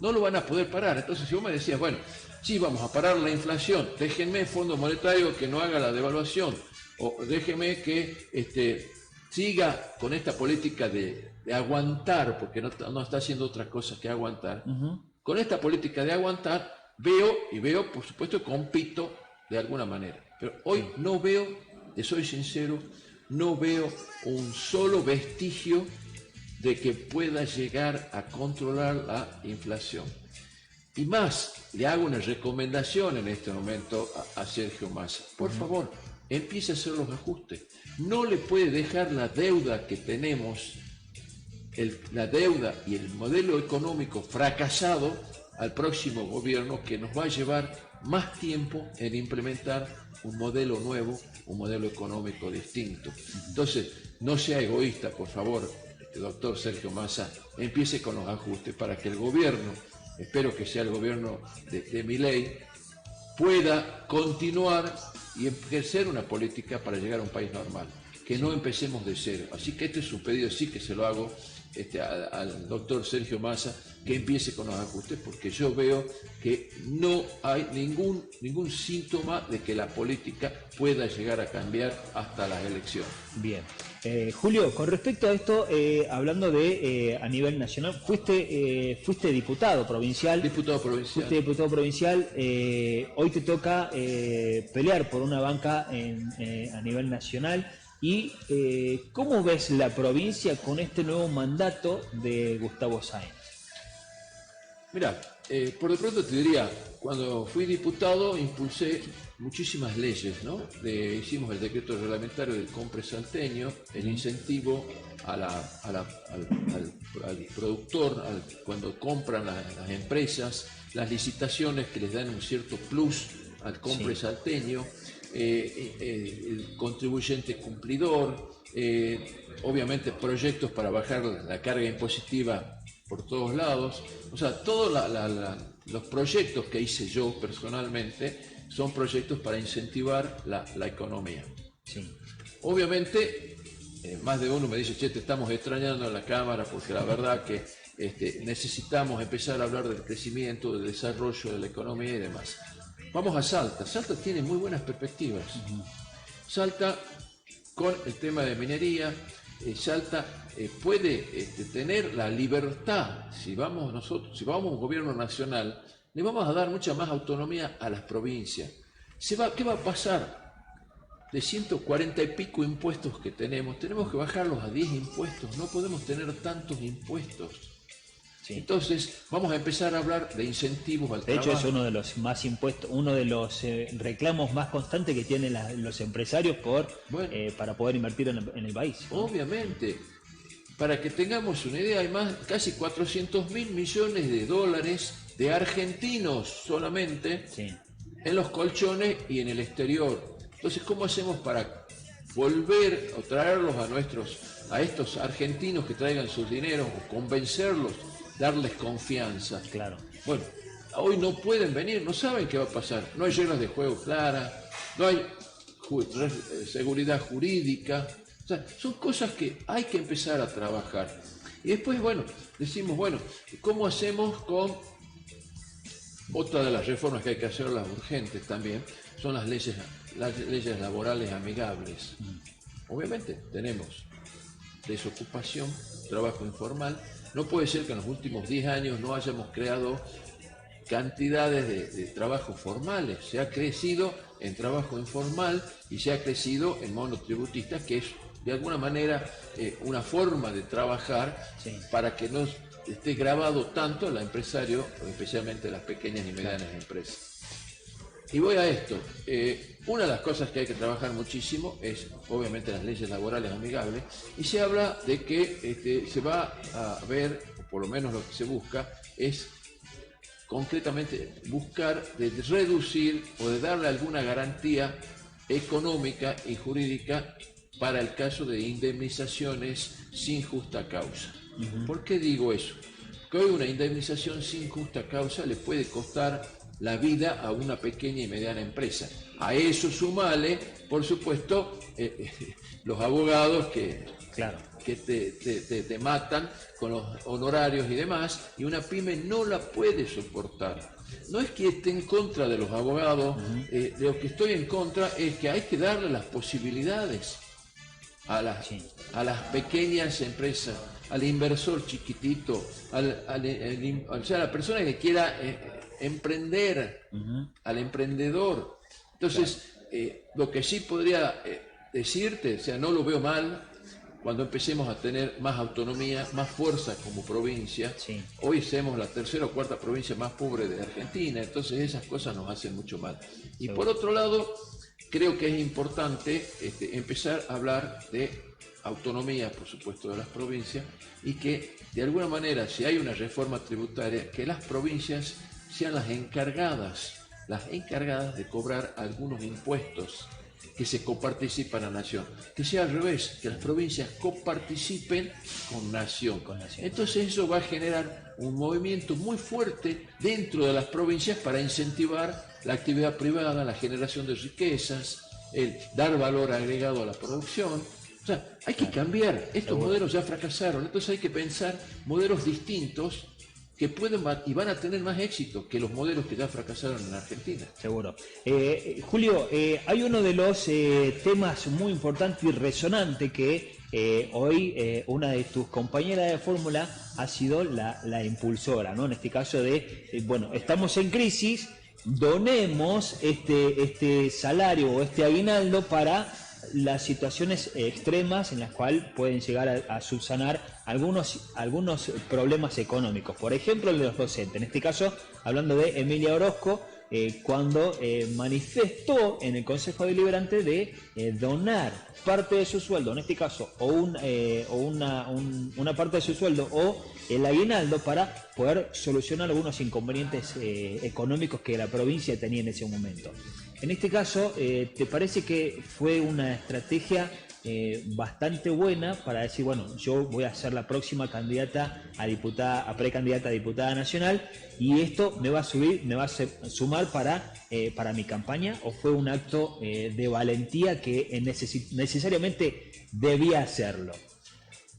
No lo van a poder parar. Entonces, si vos me decías, bueno, sí, vamos a parar la inflación, déjenme Fondo Monetario que no haga la devaluación, o déjenme que siga con esta política de aguantar, porque no está haciendo otra cosa que aguantar. Con esta política de aguantar, veo, por supuesto, compito de alguna manera. Pero hoy no veo, te soy sincero, no veo un solo vestigio de que pueda llegar a controlar la inflación. Y más, le hago una recomendación en este momento a Sergio Massa. Por favor, empiece a hacer los ajustes. No le puede dejar la deuda que tenemos, la deuda y el modelo económico fracasado al próximo gobierno, que nos va a llevar más tiempo en implementar un modelo nuevo, un modelo económico distinto. Entonces, no sea egoísta, por favor, doctor Sergio Massa, empiece con los ajustes para que el gobierno, espero que sea el gobierno de Milei, pueda continuar y ejercer una política para llegar a un país normal, que no empecemos de cero. Así que este es un pedido, sí que se lo hago al doctor Sergio Massa, que empiece con los ajustes, porque yo veo que no hay ningún síntoma de que la política pueda llegar a cambiar hasta las elecciones. Bien. Julio, con respecto a esto, hablando de a nivel nacional, fuiste diputado provincial. Diputado provincial. Fuiste diputado provincial. Hoy te toca pelear por una banca a nivel nacional. ¿Y cómo ves la provincia con este nuevo mandato de Gustavo Sáenz? Mirá, por de pronto te diría, cuando fui diputado impulsé muchísimas leyes, ¿no? Hicimos el decreto reglamentario del compre salteño, el incentivo al productor cuando compran las empresas, las licitaciones que les dan un cierto plus al compre salteño, el contribuyente cumplidor, obviamente proyectos para bajar la carga impositiva por todos lados. O sea, todos los proyectos que hice yo personalmente son proyectos para incentivar la economía. Sí. Obviamente, más de uno me dice, che, te estamos extrañando en la Cámara, porque la verdad que necesitamos empezar a hablar del crecimiento, del desarrollo de la economía y demás. Vamos a Salta. Salta tiene muy buenas perspectivas. Salta, con el tema de minería, Salta puede tener la libertad. Si vamos a un gobierno nacional, le vamos a dar mucha más autonomía a las provincias. ¿Qué va a pasar? De 140 y pico impuestos que tenemos que bajarlos a 10 impuestos. No podemos tener tantos impuestos. Sí. Entonces, vamos a empezar a hablar de incentivos al trabajo. De hecho, es uno de los más impuestos, uno de los reclamos más constantes que tienen los empresarios para poder invertir en el país, ¿no? Obviamente. Para que tengamos una idea, hay casi 400.000 millones de dólares de argentinos solamente en los colchones y en el exterior. Entonces, ¿cómo hacemos para volver o traerlos a estos argentinos que traigan sus dineros, o convencerlos, darles confianza? Claro. Bueno, hoy no pueden venir, no saben qué va a pasar, no hay reglas de juego claras, no hay seguridad jurídica. O sea, son cosas que hay que empezar a trabajar. Y después, decimos, ¿cómo hacemos con otra de las reformas que hay que hacer, las urgentes también? Son las leyes laborales amigables. Obviamente tenemos desocupación, trabajo informal. No puede ser que en los últimos 10 años no hayamos creado cantidades de trabajos formales. Se ha crecido en trabajo informal y se ha crecido en monotributistas, que es de alguna manera una forma de trabajar para que no esté grabado tanto el empresario, especialmente las pequeñas y medianas empresas. Y voy a esto. Una de las cosas que hay que trabajar muchísimo es, obviamente, las leyes laborales amigables, y se habla de que se va a ver, o por lo menos lo que se busca, es concretamente buscar de reducir o de darle alguna garantía económica y jurídica para el caso de indemnizaciones sin justa causa. ¿Por qué digo eso? Que hoy una indemnización sin justa causa le puede costar la vida a una pequeña y mediana empresa. A eso sumale, por supuesto, los abogados que te matan con los honorarios y demás, y una pyme no la puede soportar. No es que esté en contra de los abogados, de lo que estoy en contra es que hay que darle las posibilidades a las pequeñas empresas, al inversor chiquitito, a la persona que quiera emprender, al emprendedor. Entonces, lo que sí podría decirte, o sea, no lo veo mal, cuando empecemos a tener más autonomía, más fuerza como provincia. Sí. Hoy somos la tercera o cuarta provincia más pobre de Argentina, entonces esas cosas nos hacen mucho mal. Y por otro lado, creo que es importante empezar a hablar de autonomía, por supuesto, de las provincias, y que de alguna manera, si hay una reforma tributaria, que las provincias sean las encargadas de cobrar algunos impuestos que se coparticipan a Nación. Que sea al revés, que las provincias coparticipen con Nación. Entonces eso va a generar un movimiento muy fuerte dentro de las provincias para incentivar la actividad privada, la generación de riquezas, el dar valor agregado a la producción. O sea, hay que cambiar. Estos modelos ya fracasaron, entonces hay que pensar modelos distintos que pueden y van a tener más éxito que los modelos que ya fracasaron en Argentina. Seguro. Julio, hay uno de los temas muy importantes y resonante que hoy una de tus compañeras de fórmula ha sido la impulsora, ¿no? En este caso de, bueno, estamos en crisis, donemos este salario o este aguinaldo para las situaciones extremas en las cuales pueden llegar a subsanar algunos problemas económicos. Por ejemplo, el de los docentes. En este caso, hablando de Emilia Orozco, cuando manifestó en el Consejo Deliberante de donar parte de su sueldo, en este caso, o una parte de su sueldo o el aguinaldo para poder solucionar algunos inconvenientes económicos que la provincia tenía en ese momento. En este caso, ¿te parece que fue una estrategia bastante buena para decir, bueno, yo voy a ser la próxima candidata a precandidata a diputada nacional y esto me va a sumar para mi campaña? ¿O fue un acto de valentía que necesariamente debía hacerlo?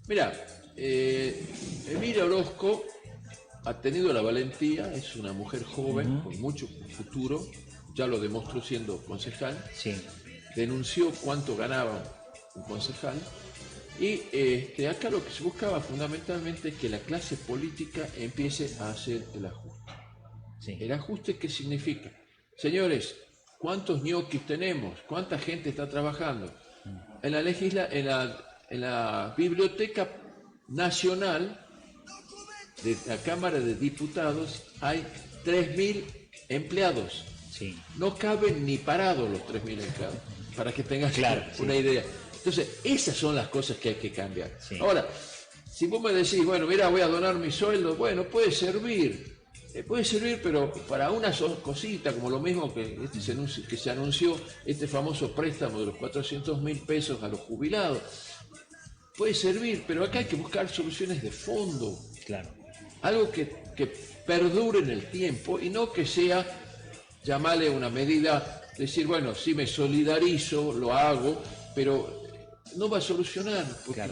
Mira, Emilia Orozco ha tenido la valentía, es una mujer joven con mucho futuro, ya lo demostró siendo concejal, sí. Denunció cuánto ganaba un concejal y acá lo que se buscaba fundamentalmente es que la clase política empiece a hacer el ajuste. Sí. ¿El ajuste qué significa? Señores, ¿cuántos ñoquis tenemos? ¿Cuánta gente está trabajando? En la Biblioteca Nacional de la Cámara de Diputados hay 3.000 empleados. Sí. No caben ni parados los 3.000 empleados, para que tengas una idea. Entonces, esas son las cosas que hay que cambiar. Sí. Ahora, si vos me decís, bueno, mira, voy a donar mi sueldo, bueno, puede servir, pero para una cosita, como lo mismo que se anunció, este famoso préstamo de los 400.000 pesos a los jubilados, puede servir, pero acá hay que buscar soluciones de fondo. Claro. Algo que perdure en el tiempo y no que sea, llamarle una medida, decir, bueno, sí me solidarizo, lo hago, pero no va a solucionar, porque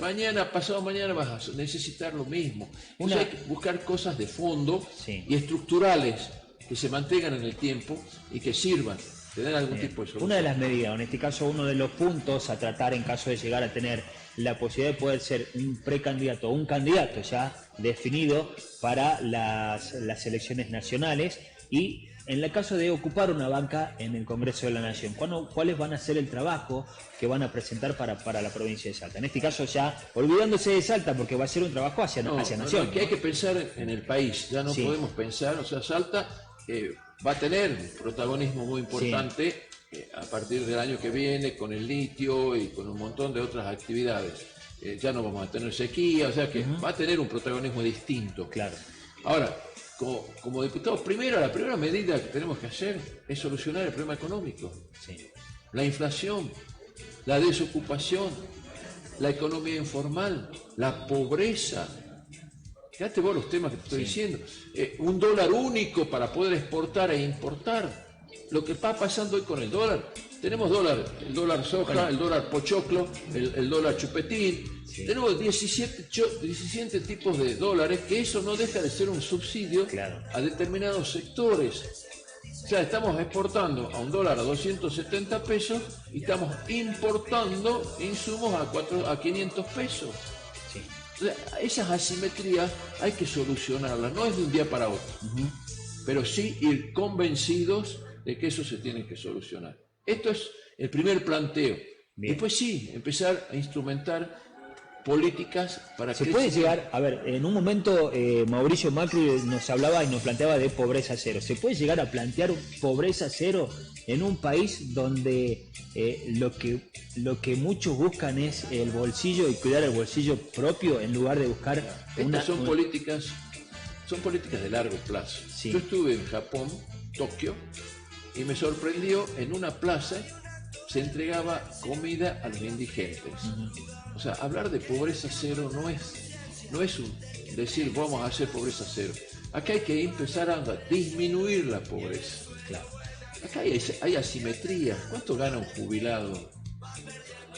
pasado mañana vas a necesitar lo mismo. Entonces hay que buscar cosas de fondo y estructurales que se mantengan en el tiempo y que sirvan, que den algún tipo de solución. Una de las medidas, en este caso uno de los puntos a tratar en caso de llegar a tener la posibilidad de poder ser un precandidato o un candidato ya definido para las elecciones nacionales y en el caso de ocupar una banca en el Congreso de la Nación, ¿cuáles van a ser el trabajo que van a presentar para la provincia de Salta? En este caso ya olvidándose de Salta porque va a ser un trabajo hacia Nación. No, que hay que pensar en el país, ya no podemos pensar, o sea, Salta va a tener un protagonismo muy importante a partir del año que viene con el litio y con un montón de otras actividades. Ya no vamos a tener sequía, o sea que va a tener un protagonismo distinto. Claro. Ahora, como diputados, la primera medida que tenemos que hacer es solucionar el problema económico. Sí. La inflación, la desocupación, la economía informal, la pobreza. Fíjate vos los temas que te estoy diciendo. Un dólar único para poder exportar e importar. Lo que está pasando hoy con el dólar. Tenemos el dólar soja, el dólar pochoclo, el dólar chupetín. Sí. Tenemos 17 tipos de dólares, que eso no deja de ser un subsidio a determinados sectores. O sea, estamos exportando a un dólar a 270 pesos y estamos importando insumos a 500 pesos. Sí. O sea, esas asimetrías hay que solucionarlas, no es de un día para otro, pero sí ir convencidos de que eso se tiene que solucionar. Esto es el primer planteo. Bien. Después sí, empezar a instrumentar políticas para se puede llegar, a ver, en un momento Mauricio Macri nos hablaba y nos planteaba de pobreza cero. ¿Se puede llegar a plantear pobreza cero en un país donde lo que muchos buscan es el bolsillo y cuidar el bolsillo propio en lugar de buscar Estas son políticas de largo plazo. Sí. Yo estuve en Japón, Tokio, y me sorprendió, en una plaza se entregaba comida a los indigentes. O sea, hablar de pobreza cero no es decir vamos a hacer pobreza cero. Acá hay que empezar a disminuir la pobreza. Claro. Acá hay asimetría. ¿Cuánto gana un jubilado?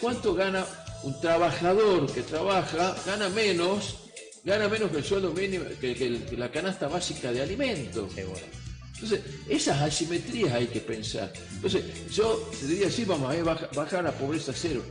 ¿Cuánto gana un trabajador que trabaja? Gana menos que el sueldo mínimo, que la canasta básica de alimentos. Seguro. Entonces, esas asimetrías hay que pensar. Entonces, yo te diría, sí, vamos a bajar la pobreza cero.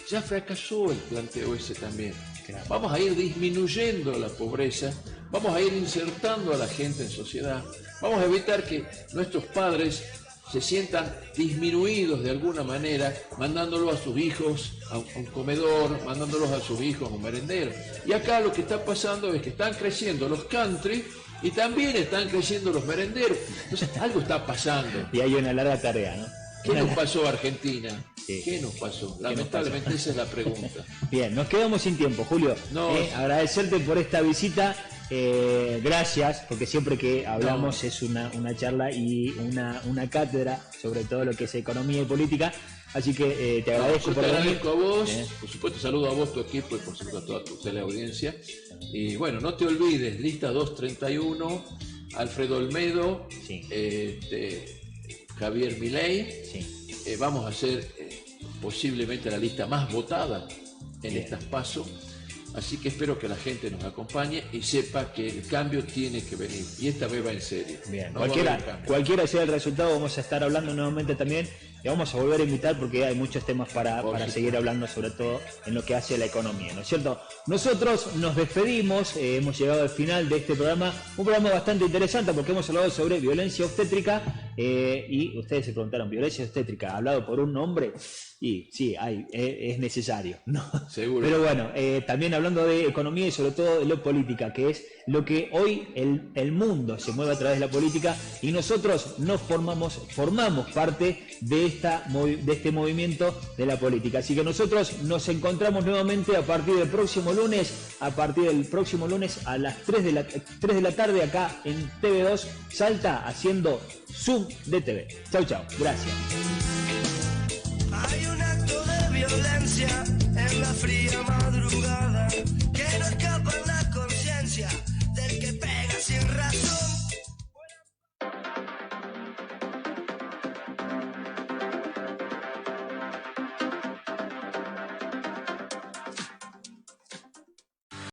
Ya fracasó el planteo ese también. Claro. Vamos a ir disminuyendo la pobreza, vamos a ir insertando a la gente en sociedad, vamos a evitar que nuestros padres se sientan disminuidos de alguna manera, mandándolos a sus hijos a un comedor, mandándolos a sus hijos a un merendero. Y acá lo que está pasando es que están creciendo los country y también están creciendo los merenderos. Entonces, algo está pasando. Y hay una larga tarea, ¿no? ¿Qué nos pasó a Argentina? Sí. ¿Qué nos pasó? Lamentablemente esa es la pregunta. Bien, nos quedamos sin tiempo, Julio. No. Agradecerte por esta visita. Gracias, porque siempre que hablamos es una charla y una cátedra sobre todo lo que es economía y política. Así que te agradezco yo por te venir. agradezco a vos, por supuesto saludo a vos, tu equipo y por supuesto a toda tu teleaudiencia. Y bueno, no te olvides, lista 231, Alfredo Olmedo, Sí. Javier Milei. Sí. Vamos a hacer posiblemente la lista más votada en Bien. estas PASO. Así que espero que la gente nos acompañe y sepa que el cambio tiene que venir. Y esta vez va en serio. Bien, No va a haber cambio. cualquiera sea el resultado, vamos a estar hablando nuevamente también y vamos a volver a invitar porque hay muchos temas para seguir hablando, sobre todo en lo que hace a la economía, ¿no es cierto? Nosotros nos despedimos, hemos llegado al final de este programa, un programa bastante interesante porque hemos hablado sobre violencia obstétrica y ustedes se preguntaron, ¿violencia obstétrica hablado por un hombre? Y sí, es necesario, ¿no? Seguro. Pero bueno, también hablando de economía y sobre todo de lo política, que es lo que hoy el mundo se mueve a través de la política y nosotros formamos parte de este movimiento de la política. Así que nosotros nos encontramos nuevamente a partir del próximo lunes, a las 3 de la tarde acá en TV2 Salta haciendo Zoom de TV. Chau, chau. Gracias. Hay un acto de violencia en la fría madrugada.